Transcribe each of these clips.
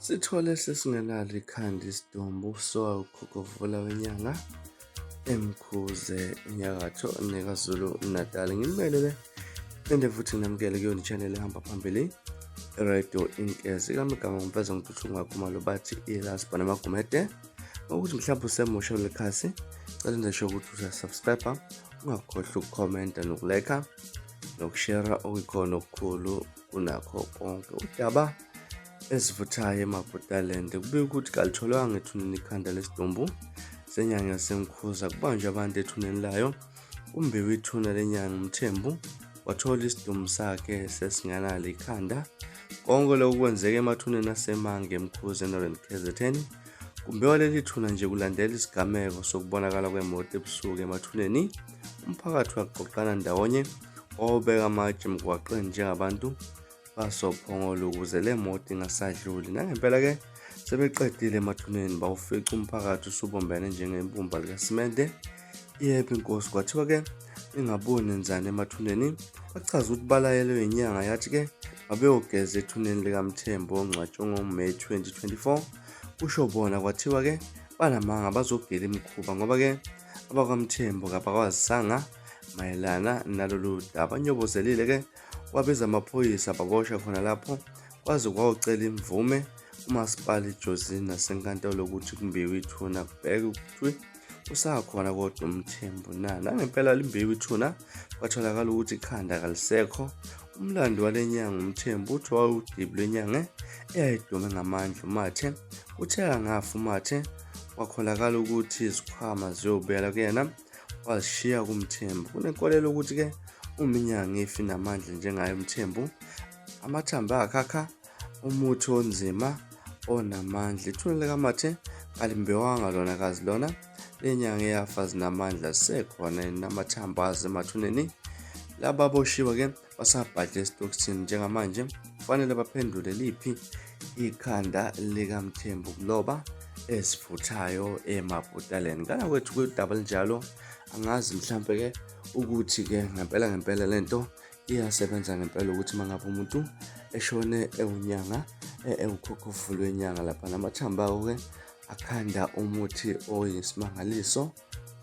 Sithole sesingenalo ikhanda isidumbu sokhokhovula wenyanga eMkhuze Nyakatho neKwaZulu Natal. Nginimelele phinde futhi nginamukele kuyona i-channel ehamba phambili Radio Inkezi kamagama ngumfeza ngithuthunga ngakhumalo bathi ilaspa namagumede. Ukuthi mhlawumbe usemusha lekhasi cela nje ukuthi usa-subscribe, ungakhohlwa ukukhomenta nokulike nokushare okukhona okukhulu kunakho konke udaba ezivuthayo eMabhutalende. Kubika ukuthi kalitholwanga ethuneni ikhanda lesidumbu senyanga yaseMkhuza, kubanjwe abantu ethuneni layo. Umbewu ithuna lenyanga uMthembu wathola isidumbu sakhe sesinganalo ikhanda. Konke lokhu kwenzeke emathuneni aseMange eMkhuze eNorthern KZN. Kumbewa leli thuna nje kulandela isigameko sokubonakala kwemoto ebusuku emathuneni. Umphakathi waqoqana ndawonye wawubeka amatshe emgwaqeni njengabantu basophongolo ukuze le moto ingasadluli. Nangempela ke sebeqedile emathuneni bawufica umphakathi usubombene njengembumba likasimende. Yebo inkosi, kwathiwa ke ingaboni nenzani emathuneni. Bachaza ukuthi balayelwe inyanga yathi ke babeyogeza ethuneni likaMthembu ongcwatshwe ngoMeyi 2024. Kusho bona kwathiwa ke banamanga bazogela imikhuba ngoba ke abakwaMthembu kabakwazisanga mayelana nalolu daba. Banyobozelile ke wabiza amaphoyisa baboshwa khona lapho, kwaze kwawucela imvume uMasipala iJozini nasenkantolo ukuthi kumbewu ithuna kubheke ukuthi usakhona kodwa uMthembu na. Nangempela limbewu ithuna kwatholakala ukuthi ikhanda kalisekho. Umlando walenyanga uMthembu uthi wawudibi lenyanga eyayidume ngamandla uMathe. Uthe angafa uMathe kwakholakala ukuthi izikhwama ziyobuyela kuyena, wazishiya kuMthembu. Kunenkolelo ukuthi ke uminyanga ifi namandla njengaye uMthembu, amathambo akhakha, umuthi onzima onamandla. Ithuna likaMathe kalimbewanga lona kazi lona, lenyanga eyafa zinamandla sekhona namathambo azo emathuneni. Laba aboshiwe ke basabhadla esitokisini njengamanje kufanele baphendule liphi ikhanda likaMthembu kuloba esivuthayo eMabhutalende. Ngana kwethu kudaba linjalo, angazi mhlambe ke ukuthi ke ngempela lento iyasebenza ngempela ukuthi mangabe umuntu eshone ewunyanga ewukhokhovula wenyanga lapha namathambo akho ke akhanda umuthi oyisimangaliso,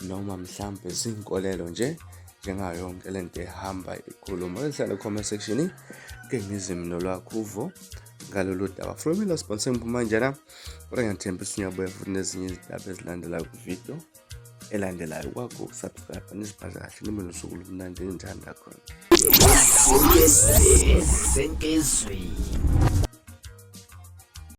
noma mhlambe zinkolelo nje njengayo yonke lento ehamba ikhuluma. Ngihlala comment section ke ngizimno lwakho uvo ngalolu daba. From ila sponsor ngiphuma njana kodwa ngiyathembisa uyabuya futhi nezinye izindaba ezilandelayo ku-video elandelayo. Kwakho ukusubscribe nisiphatha kahle, nibe nosuku olumnandi engithanda khona.